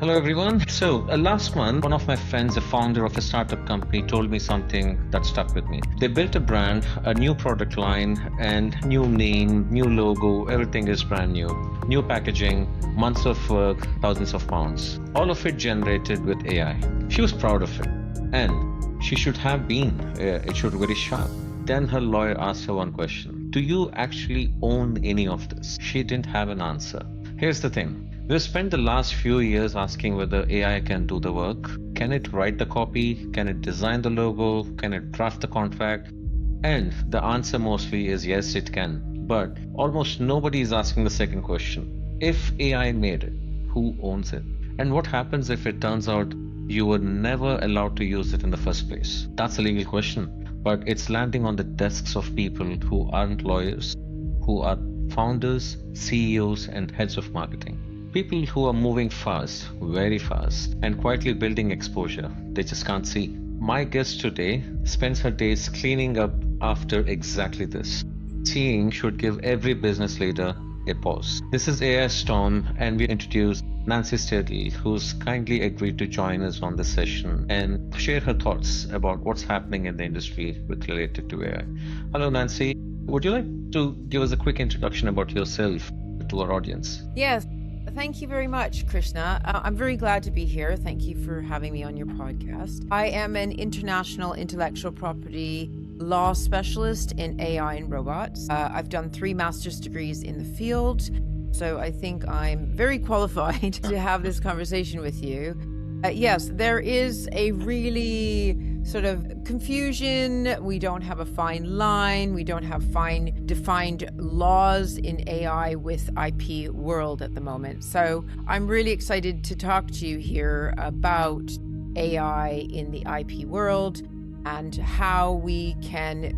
Hello, everyone. So, last month, one of my friends, a founder of a startup company, told me something that stuck with me. They built a brand, a new product line, and new name, new logo, everything is brand new. New packaging, months of work, thousands of pounds. All of it generated with AI. She was proud of it. And she should have been. It should be very sharp. Then her lawyer asked her one question. Do you actually own any of this? She didn't have an answer. Here's the thing. We've spent the last few years asking whether AI can do the work. Can it write the copy? Can it design the logo? Can it draft the contract? And the answer mostly is yes, it can. But almost nobody is asking the second question. If AI made it, who owns it? And what happens if it turns out you were never allowed to use it in the first place? That's a legal question, but it's landing on the desks of people who aren't lawyers, who are founders, CEOs, and heads of marketing. People who are moving fast, very fast, and quietly building exposure they just can't see. My guest today spends her days cleaning up after exactly this. Seeing should give every business leader a pause. This is AI Storm, and we introduce Nancy Steidl, who's kindly agreed to join us on this session and share her thoughts about what's happening in the industry related to AI. Hello, Nancy. Would you like to give us a quick introduction about yourself to our audience? Yes. Thank you very much, Krishna. I'm very glad to be here. Thank you for having me on your podcast. I am an international intellectual property law specialist in AI and robots. I've done 3 master's degrees in the field, so I think I'm very qualified to have this conversation with you. Yes, there is a really sort of confusion. We don't have a fine line. We don't have fine defined laws in AI with IP world at the moment. So I'm really excited to talk to you here about AI in the IP world and how we can,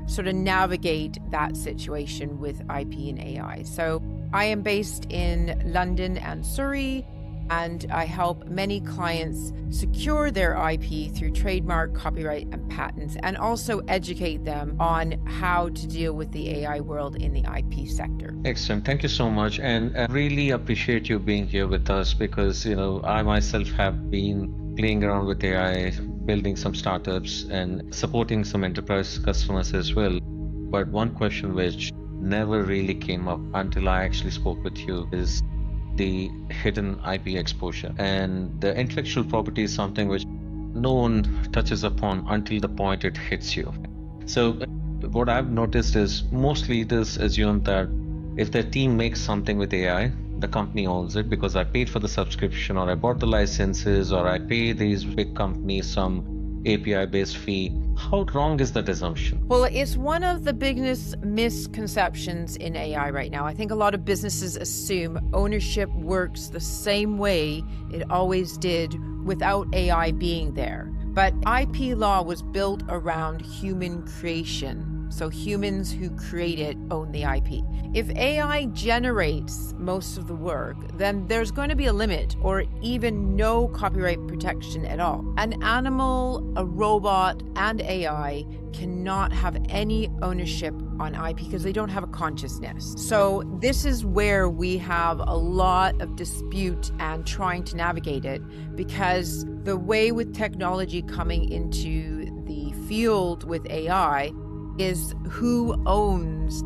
sort of navigate that situation with IP and AI. So I am based in London and Surrey, and I help many clients secure their IP through trademark, copyright, and patents, and also educate them on how to deal with the AI world in the IP sector. Excellent. Thank you so much. And I really appreciate you being here with us because, I myself have been playing around with AI, building some startups and supporting some enterprise customers as well. But one question which never really came up until I actually spoke with you is the hidden IP exposure. And the intellectual property is something which no one touches upon until the point it hits you. So what I've noticed is most leaders assume that if their team makes something with AI, the company owns it because I paid for the subscription, or I bought the licenses, or I pay these big companies some API-based fee. How wrong is that assumption? Well, it's one of the biggest misconceptions in AI right now. I think a lot of businesses assume ownership works the same way it always did without AI being there. But IP law was built around human creation. So humans who create it own the IP. If AI generates most of the work, then there's going to be a limit or even no copyright protection at all. An animal, a robot, and AI cannot have any ownership on IP because they don't have a consciousness. So this is where we have a lot of dispute and trying to navigate it, because the way with technology coming into the field with AI is who owns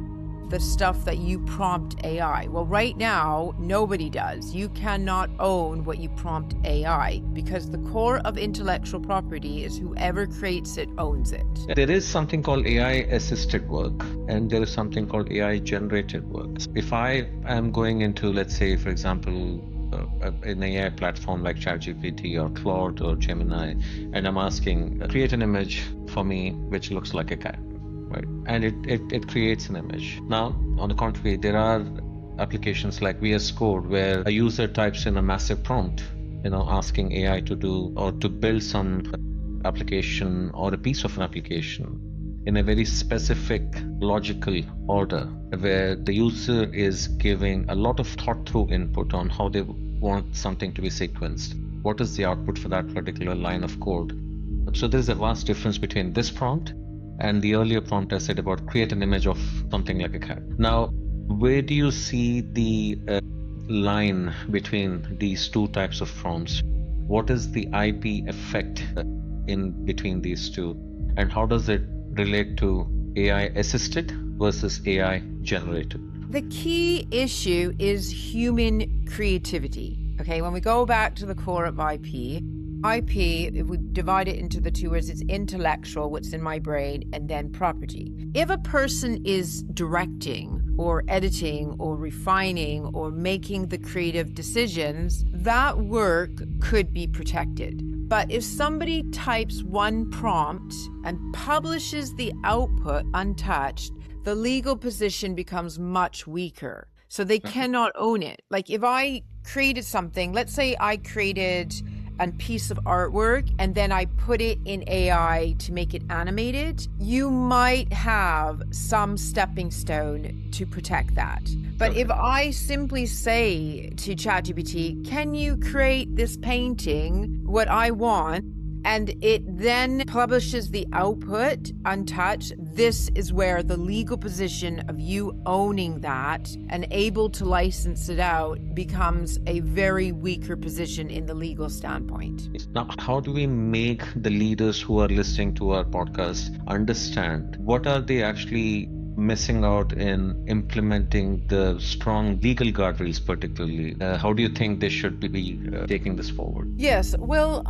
the stuff that you prompt AI. Well, right now, nobody does. You cannot own what you prompt AI because the core of intellectual property is whoever creates it owns it. There is something called AI-assisted work, and there is something called AI-generated work. If I am going into, let's say, for example, an AI platform like ChatGPT or Claude or Gemini, and I'm asking, create an image for me which looks like a cat. Right, and it creates an image. Now, on the contrary, there are applications like VS Code where a user types in a massive prompt, asking AI to do or to build some application or a piece of an application in a very specific logical order, where the user is giving a lot of thought through input on how they want something to be sequenced. What is the output for that particular line of code? So there's a vast difference between this prompt and the earlier prompt I said about create an image of something like a cat. Now, where do you see the line between these two types of prompts? What is the IP effect in between these two? And how does it relate to AI assisted versus AI generated? The key issue is human creativity. Okay, when we go back to the core of IP, if we divide it into the two words, it's intellectual, what's in my brain, and then property. If a person is directing or editing or refining or making the creative decisions, that work could be protected. But if somebody types one prompt and publishes the output untouched, the legal position becomes much weaker. So they cannot own it. Like if I created something, let's say I created a piece of artwork and then I put it in AI to make it animated, you might have some stepping stone to protect that. But if I simply say to ChatGPT, can you create this painting, what I want, and it then publishes the output untouched, this is where the legal position of you owning that and able to license it out becomes a very weaker position in the legal standpoint. Now, how do we make the leaders who are listening to our podcast understand what are they actually missing out in implementing the strong legal guardrails, particularly? How do you think they should be taking this forward? Yes, well,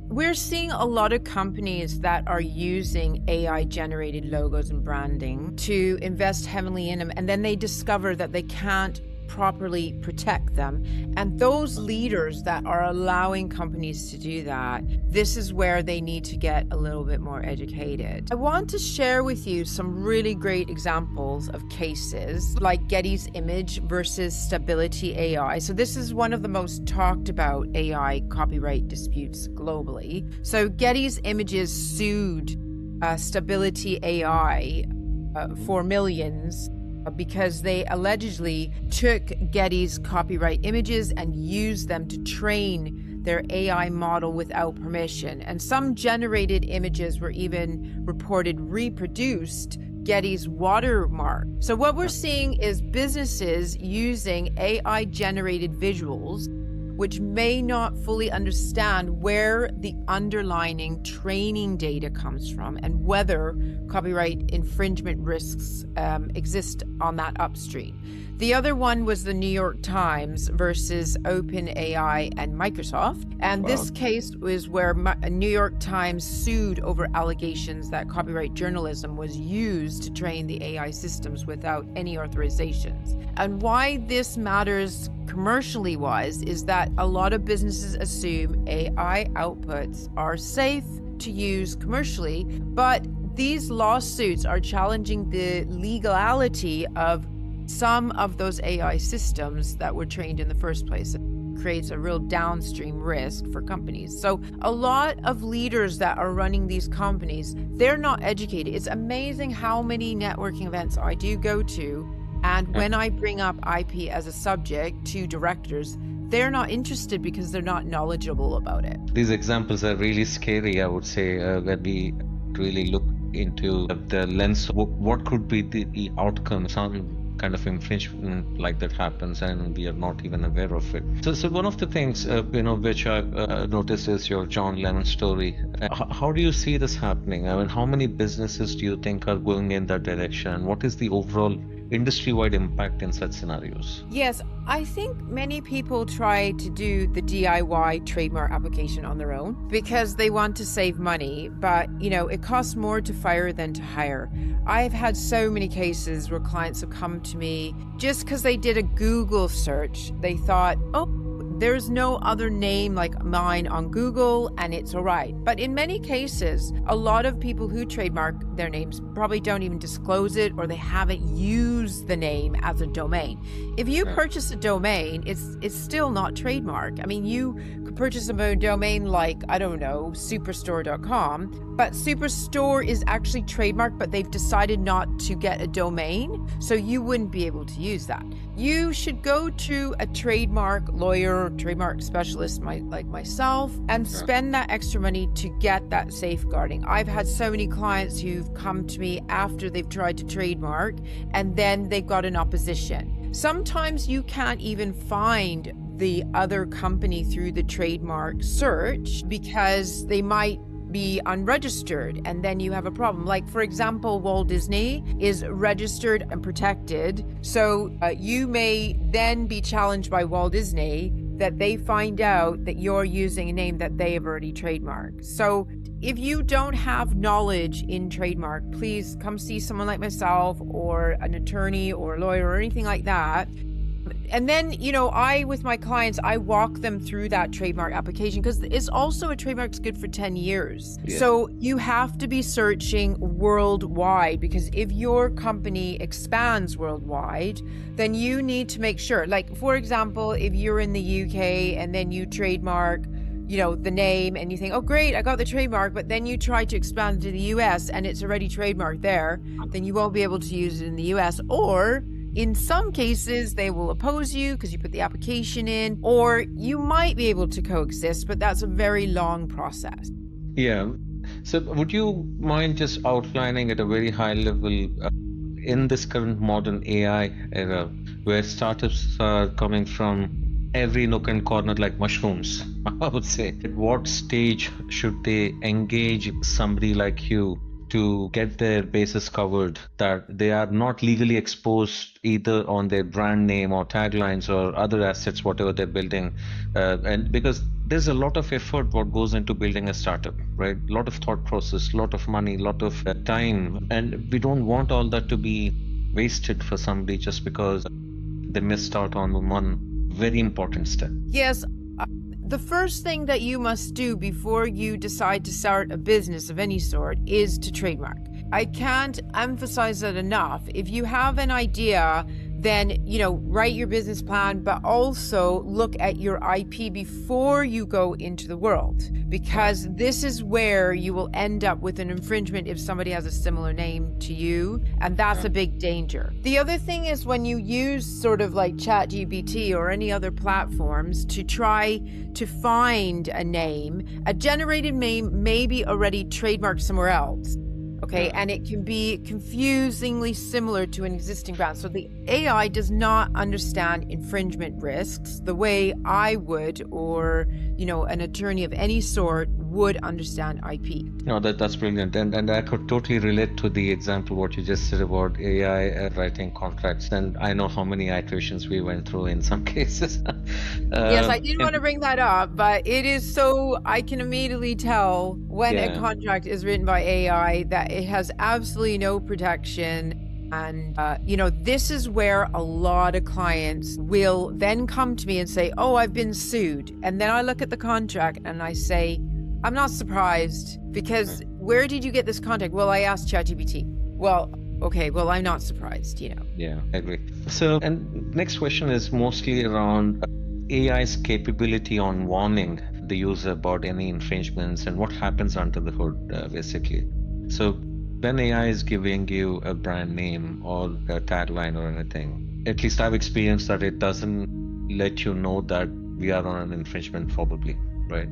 we're seeing a lot of companies that are using AI generated logos and branding to invest heavily in them, and then they discover that they can't properly protect them. And those leaders that are allowing companies to do that, this is where they need to get a little bit more educated. I want to share with you some really great examples of cases like Getty's Image versus Stability AI. So this is one of the most talked about AI copyright disputes globally. So Getty's Images sued Stability AI for millions because they allegedly took Getty's copyright images and used them to train their AI model without permission. And some generated images were even reported reproduced Getty's watermark. So what we're seeing is businesses using AI generated visuals which may not fully understand where the underlying training data comes from and whether copyright infringement risks exist on that upstream. The other one was the New York Times versus OpenAI and Microsoft. And this case was where New York Times sued over allegations that copyright journalism was used to train the AI systems without any authorizations. And why this matters commercially wise is that a lot of businesses assume AI outputs are safe to use commercially, but these lawsuits are challenging the legality of some of those AI systems that were trained in the first place. It creates a real downstream risk for companies. So a lot of leaders that are running these companies, they're not educated. It's amazing how many networking events I do go to, and when I bring up IP as a subject to directors, they're not interested because they're not knowledgeable about it. These examples are really scary, I would say, when we really look into the lens of what could be the outcome. Some kind of infringement like that happens and we are not even aware of it. So one of the things which I noticed is your John Lennon story. How do you see this happening? I mean, how many businesses do you think are going in that direction? What is the overall industry-wide impact in such scenarios? Yes, I think many people try to do the DIY trademark application on their own because they want to save money, but it costs more to fire than to hire. I've had so many cases where clients have come to me just because they did a Google search. They thought, there's no other name like mine on Google and it's all right. But in many cases, a lot of people who trademark their names probably don't even disclose it, or they haven't used the name as a domain. If you purchase a domain, it's still not trademark. I mean, you could purchase a domain like, superstore.com, but Superstore is actually trademarked, but they've decided not to get a domain, so you wouldn't be able to use that. You should go to a trademark lawyer, trademark specialist like myself, and spend that extra money to get that safeguarding. I've had so many clients who've come to me after they've tried to trademark and then they've got an opposition. Sometimes you can't even find the other company through the trademark search because they might be unregistered, and then you have a problem. Like, for example, Walt Disney is registered and protected. So you may then be challenged by Walt Disney that they find out that you're using a name that they have already trademarked. So if you don't have knowledge in trademark, please come see someone like myself or an attorney or a lawyer or anything like that. And then, with my clients, I walk them through that trademark application because it's also a trademark's good for 10 years. Yeah. So you have to be searching worldwide, because if your company expands worldwide, then you need to make sure, like, for example, if you're in the UK and then you trademark, the name, and you think, oh, great, I got the trademark, but then you try to expand to the US and it's already trademarked there, then you won't be able to use it in the US. Or in some cases, they will oppose you because you put the application in, or you might be able to coexist, but that's a very long process. Yeah. So would you mind just outlining at a very high level, in this current modern AI era, where startups are coming from every nook and corner like mushrooms, I would say, at what stage should they engage somebody like you to get their bases covered, that they are not legally exposed either on their brand name or taglines or other assets, whatever they're building? And because there's a lot of effort what goes into building a startup, right? A lot of thought process, a lot of money, a lot of time. And we don't want all that to be wasted for somebody just because they missed out on one very important step. Yes. The first thing that you must do before you decide to start a business of any sort is to trademark. I can't emphasize that enough. If you have an idea, then, write your business plan, but also look at your IP before you go into the world, because this is where you will end up with an infringement if somebody has a similar name to you, and that's a big danger. The other thing is when you use sort of like ChatGPT or any other platforms to try to find a name, a generated name may be already trademarked somewhere else. Okay, and it can be confusingly similar to an existing brand. So the AI does not understand infringement risks the way I would, or, an attorney of any sort would understand IP. No, that's brilliant. And I could totally relate to the example, what you just said about AI writing contracts. And I know how many iterations we went through in some cases. Yes, I didn't want to bring that up, but it is so, I can immediately tell when a contract is written by AI that it has absolutely no protection. And, this is where a lot of clients will then come to me and say, oh, I've been sued. And then I look at the contract and I say, I'm not surprised, because where did you get this contract? Well, I asked ChatGPT. Well, okay, well, I'm not surprised, Yeah, I agree. So, and next question is mostly around AI's capability on warning the user about any infringements and what happens under the hood, basically. So when AI is giving you a brand name or a tagline or anything, at least I've experienced that it doesn't let you know that we are on an infringement probably, right?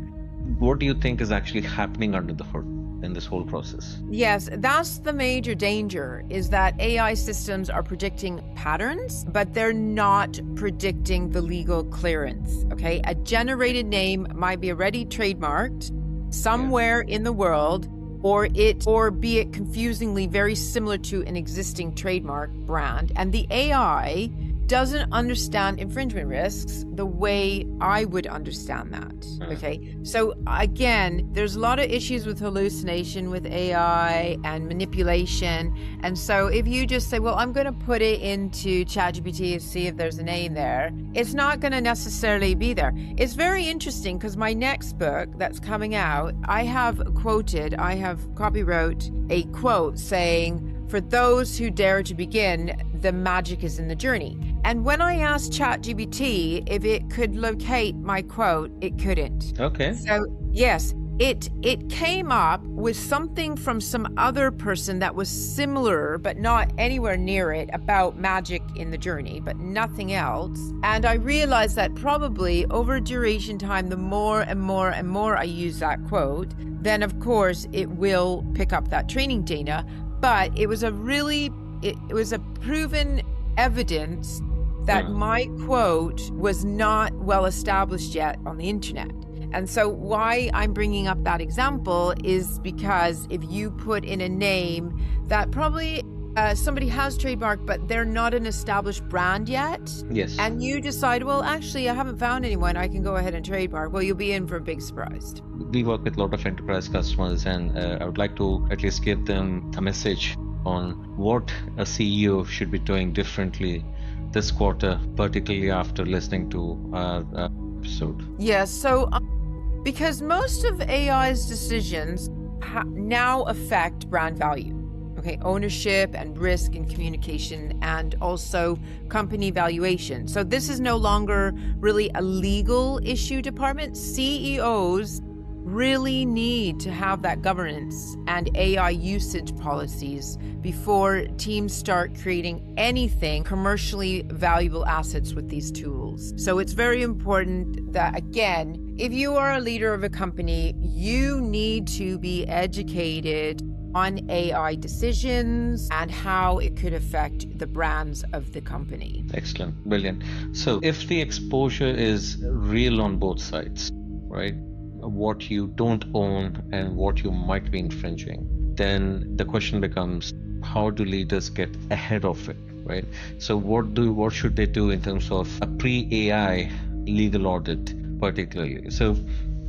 What do you think is actually happening under the hood in this whole process? Yes, that's the major danger, is that AI systems are predicting patterns, but they're not predicting the legal clearance, okay? A generated name might be already trademarked somewhere in the world, or be it confusingly very similar to an existing trademark brand. And the AI doesn't understand infringement risks the way I would understand that. Okay. So again, there's a lot of issues with hallucination with AI and manipulation. And so if you just say, well, I'm going to put it into ChatGPT and see if there's a name there, it's not going to necessarily be there. It's very interesting because my next book that's coming out, I have copywrote a quote saying, for those who dare to begin, the magic is in the journey. And when I asked ChatGPT if it could locate my quote, it couldn't. Okay. So yes, it came up with something from some other person that was similar, but not anywhere near it, about magic in the journey, but nothing else. And I realized that probably over a duration time, the more and more and more I use that quote, then of course it will pick up that training data. But it was a proven evidence that my quote was not well established yet on the internet. And so why I'm bringing up that example is because if you put in a name that probably somebody has trademarked, but they're not an established brand yet. Yes. And you decide, well, actually, I haven't found anyone, I can go ahead and trademark. Well, you'll be in for a big surprise. We work with a lot of enterprise customers, and I would like to at least give them a message on what a CEO should be doing differently this quarter, particularly after listening to our episode. Yes. So because most of AI's decisions now affect brand value. Okay, ownership and risk and communication, and also company valuation. So this is no longer really a legal issue department. CEOs really need to have that governance and AI usage policies before teams start creating anything commercially valuable assets with these tools. So it's very important that, again, if you are a leader of a company, you need to be educated on AI decisions and how it could affect the brands of the company. Excellent. Brilliant. So if the exposure is real on both sides, right? What you don't own and what you might be infringing, then the question becomes, how do leaders get ahead of it, right? So what should they do in terms of a pre-AI legal audit, particularly? So,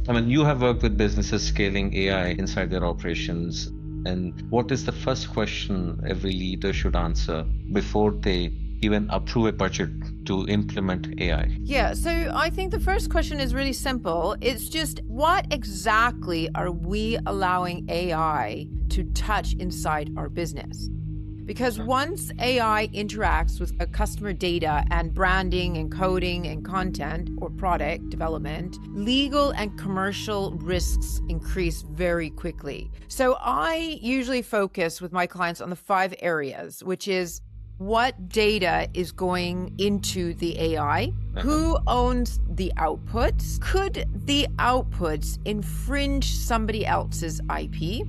I mean, you have worked with businesses scaling AI inside their operations. And what is the first question every leader should answer before they even approve a budget to implement AI? Yeah, so I think the first question is really simple. It's just, what exactly are we allowing AI to touch inside our business? Because once AI interacts with a customer data and branding and coding and content or product development, legal and commercial risks increase very quickly. So I usually focus with my clients on the 5 areas, which is what data is going into the AI, who owns the outputs, could the outputs infringe somebody else's IP,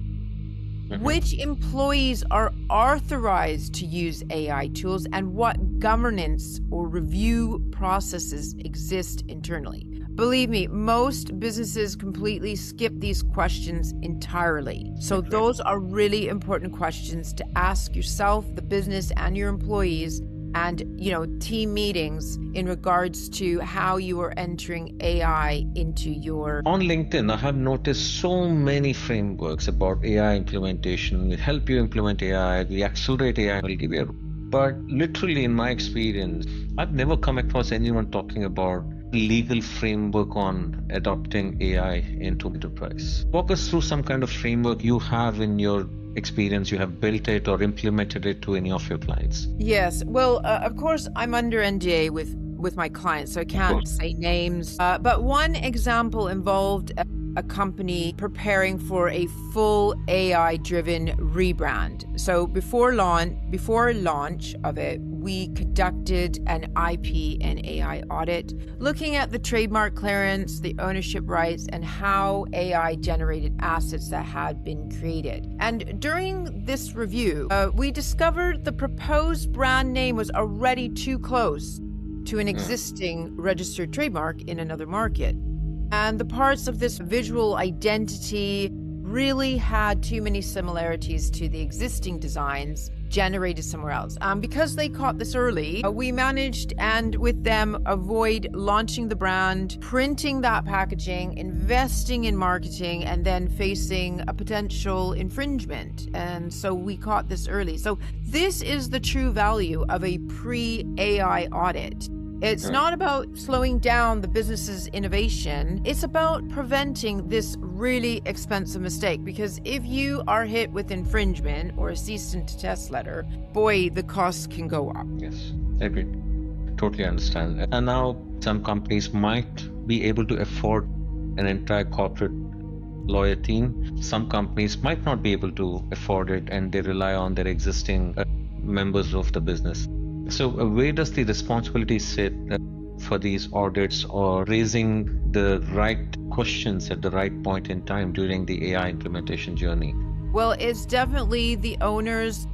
which employees are authorized to use AI tools, and what governance or review processes exist internally. Believe me, most businesses completely skip these questions entirely. So those are really important questions to ask yourself, the business, and your employees, and team meetings in regards to how you are entering AI into your... On LinkedIn, I have noticed so many frameworks about AI implementation. We help you implement AI, we accelerate AI, we'll give you but literally in my experience, I've never come across anyone talking about legal framework on adopting AI into enterprise. Walk us through some kind of framework you have in your experience, you have built it or implemented it to any of your clients. Yes. Well, of course, I'm under NDA with my clients, so I can't say names. But one example involved a company preparing for a full AI-driven rebrand. So before launch of it, we conducted an IP and AI audit, looking at the trademark clearance, the ownership rights, and how AI generated assets that had been created. And during this review, we discovered the proposed brand name was already too close to an existing registered trademark in another market. And the parts of this visual identity really had too many similarities to the existing designs generated somewhere else. Because they caught this early, we managed, and with them, avoid launching the brand, printing that packaging, investing in marketing, and then facing a potential infringement. And so we caught this early. So this is the true value of a pre-AI audit. It's not about slowing down the business's innovation. It's about preventing this really expensive mistake, because if you are hit with infringement or a cease and desist letter, boy, the costs can go up. Yes, I agree. Totally understand. And now some companies might be able to afford an entire corporate lawyer team. Some companies might not be able to afford it, and they rely on their existing members of the business. So where does the responsibility sit for these audits or raising the right questions at the right point in time during the AI implementation journey? Well, it's definitely the owner's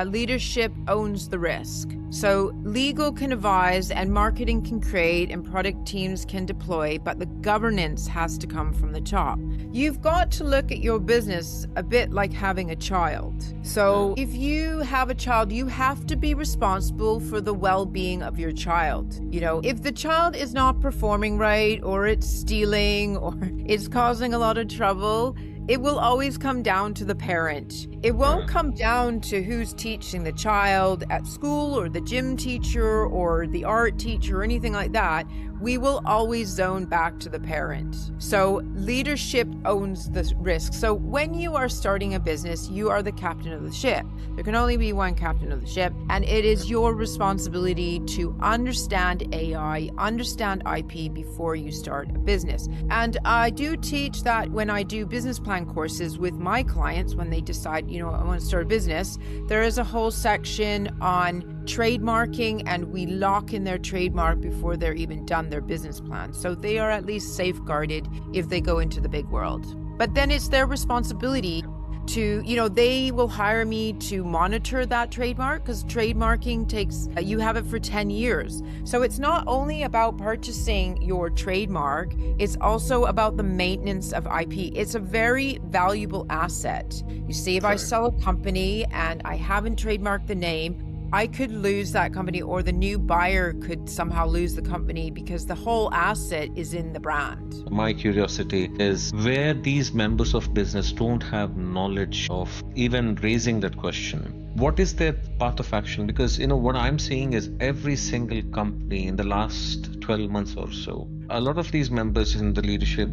leadership owns the risk. So legal can advise and marketing can create and product teams can deploy, but the governance has to come from the top. You've got to look at your business a bit like having a child. So if you have a child, you have to be responsible for the well-being of your child. You know, if the child is not performing right, or it's stealing, or it's causing a lot of trouble, it will always come down to the parent. It won't come down to who's teaching the child at school or the gym teacher or the art teacher or anything like that. We will always zone back to the parent. So leadership owns the risk. So when you are starting a business, you are the captain of the ship. There can only be one captain of the ship, and it is your responsibility to understand AI, understand IP before you start a business. And I do teach that when I do business plan courses with my clients, when they decide, you know, I want to start a business, there is a whole section on trademarking, and we lock in their trademark before they're even done their business plan. So they are at least safeguarded if they go into the big world. But then it's their responsibility to, you know, they will hire me to monitor that trademark, because trademarking takes, you have it for 10 years. So it's not only about purchasing your trademark, it's also about the maintenance of IP. It's a very valuable asset. You see, if I sell a company and I haven't trademarked the name, I could lose that company, or the new buyer could somehow lose the company, because the whole asset is in the brand. My curiosity is where these members of business don't have knowledge of even raising that question. What is their path of action? Because, you know, what I'm seeing is every single company in the last 12 months or so, a lot of these members in the leadership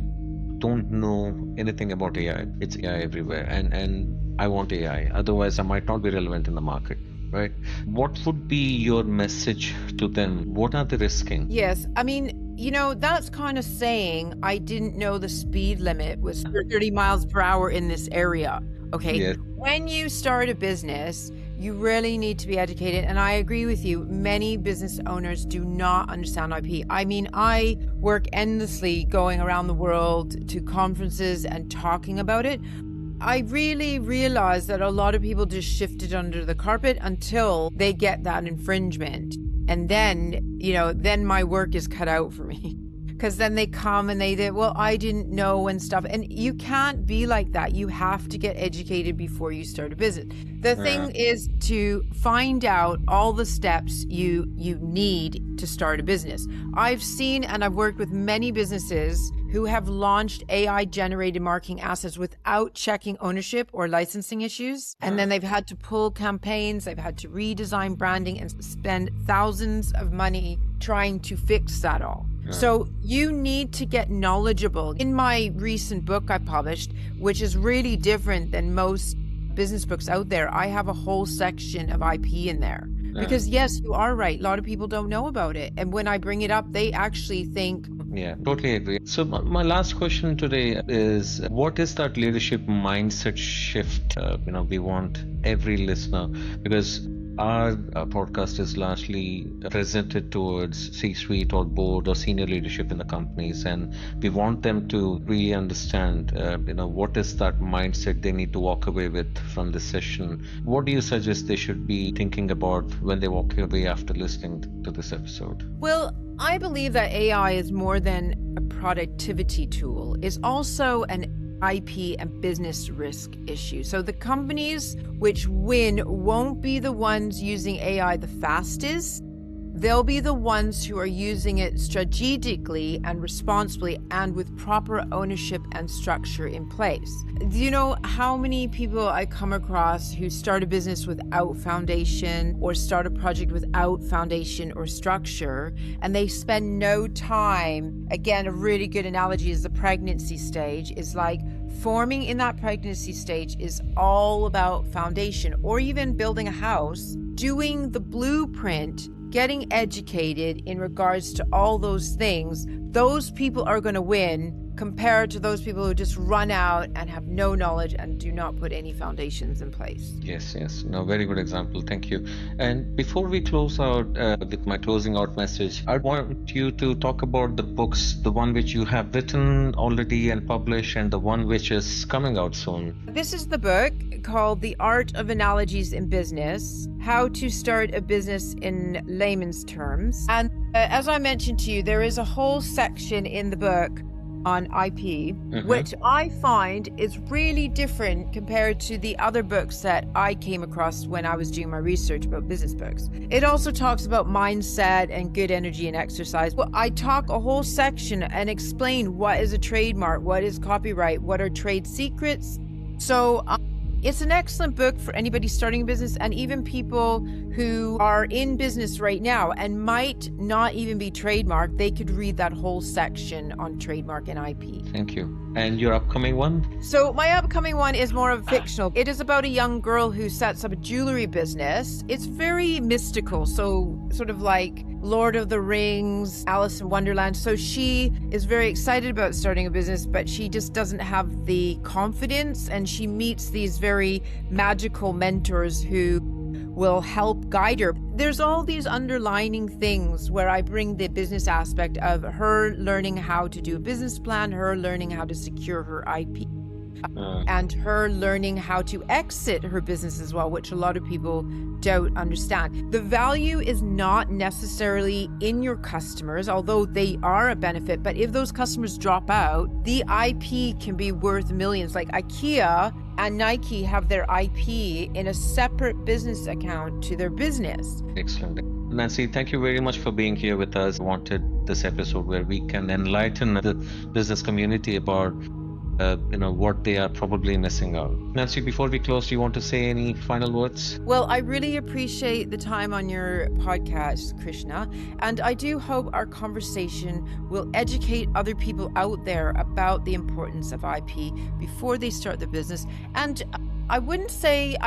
don't know anything about AI. It's AI everywhere. And I want AI. Otherwise, I might not be relevant in the market. Right? What would be your message to them? What are they risking? Yes. I mean, you know, that's kind of saying, I didn't know the speed limit was 30 miles per hour in this area. Okay. Yes. When you start a business, you really need to be educated. And I agree with you. Many business owners do not understand IP. I mean, I work endlessly going around the world to conferences and talking about it. I really realized that a lot of people just shift it under the carpet until they get that infringement. And then, you know, then my work is cut out for me. Because then they come and they, well, I didn't know and stuff. And you can't be like that. You have to get educated before you start a business. The thing is to find out all the steps you need to start a business. I've seen and I've worked with many businesses who have launched AI-generated marketing assets without checking ownership or licensing issues. And then they've had to pull campaigns, they've had to redesign branding and spend thousands of money trying to fix that all. So you need to get knowledgeable. In my recent book I published, which is really different than most business books out there, I have a whole section of IP in there. Because yes, you are right. A lot of people don't know about it. And when I bring it up, they actually think... Yeah, totally agree. So my last question today is, what is that leadership mindset shift? We want every listener, because our podcast is largely presented towards C-suite or board or senior leadership in the companies, and we want them to really understand, what is that mindset they need to walk away with from this session. What do you suggest they should be thinking about when they walk away after listening to this episode? Well, I believe that AI is more than a productivity tool. It's also an IP and business risk issue. So the companies which win won't be the ones using AI the fastest. They'll be the ones who are using it strategically and responsibly and with proper ownership and structure in place. Do you know how many people I come across who start a business without foundation or start a project without foundation or structure, and they spend no time? Again, a really good analogy is the pregnancy stage. Is like forming in that pregnancy stage is all about foundation, or even building a house, doing the blueprint, getting educated in regards to all those things. Those people are going to win compared to those people who just run out and have no knowledge and do not put any foundations in place. Yes, yes. No, very good example. Thank you. And before we close out with my closing out message, I want you to talk about the books, the one which you have written already and published, and the one which is coming out soon. This is the book called The Art of Analogies in Business: How to Start a Business in Layman's Terms. And as I mentioned to you, there is a whole section in the book on IP, which I find is really different compared to the other books that I came across when I was doing my research about business books. It also talks about mindset and good energy and exercise. Well, I talk a whole section and explain what is a trademark, what is copyright, what are trade secrets. So it's an excellent book for anybody starting a business, and even people who are in business right now and might not even be trademarked. They could read that whole section on trademark and IP. Thank you. And your upcoming one? So my upcoming one is more of fictional. It is about a young girl who sets up a jewelry business. It's very mystical, so sort of like Lord of the Rings, Alice in Wonderland. So she is very excited about starting a business, but she just doesn't have the confidence, and she meets these very magical mentors who will help guide her. There's all these underlining things where I bring the business aspect of her learning how to do a business plan, her learning how to secure her IP, and her learning how to exit her business as well, which a lot of people don't understand. The value is not necessarily in your customers, although they are a benefit, but if those customers drop out, the IP can be worth millions. Like IKEA and Nike have their IP in a separate business account to their business. Excellent. Nancy, thank you very much for being here with us. I wanted this episode where we can enlighten the business community about what they are probably missing out. Nancy, before we close, do you want to say any final words? Well, I really appreciate the time on your podcast, Krishna, and I do hope our conversation will educate other people out there about the importance of IP before they start their business. And I would say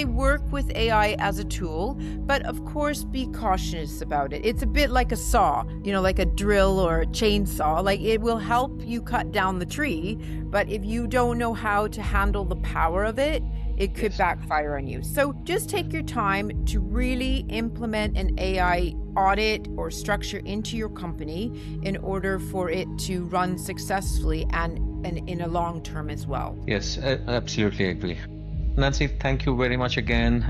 work with AI as a tool, but of course be cautious about it. It's a bit like a saw, like a drill or a chainsaw. Like, it will help you cut down the tree, but if you don't know how to handle the power of it, it could backfire on you. So just take your time to really implement an AI audit or structure into your company in order for it to run successfully and in a long term as well. Yes, absolutely agree. Nancy, thank you very much again.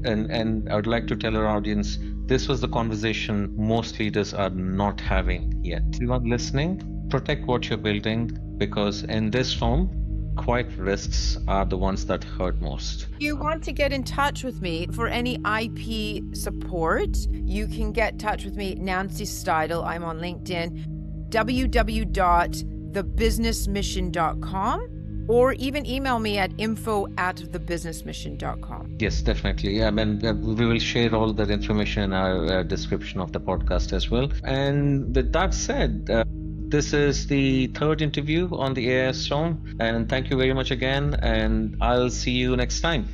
And I would like to tell our audience, this was the conversation most leaders are not having yet. Everyone listening, protect what you're building, because in this form, quiet risks are the ones that hurt most. If you want to get in touch with me for any IP support, you can get in touch with me, Nancy Steidl. I'm on LinkedIn, www.thebusinessmission.com. Or even email me at info@thebusinessmission.com. Yes, definitely. I mean, we will share all that information in our description of the podcast as well. And with that said, this is the third interview on the AI Storm. And thank you very much again. And I'll see you next time.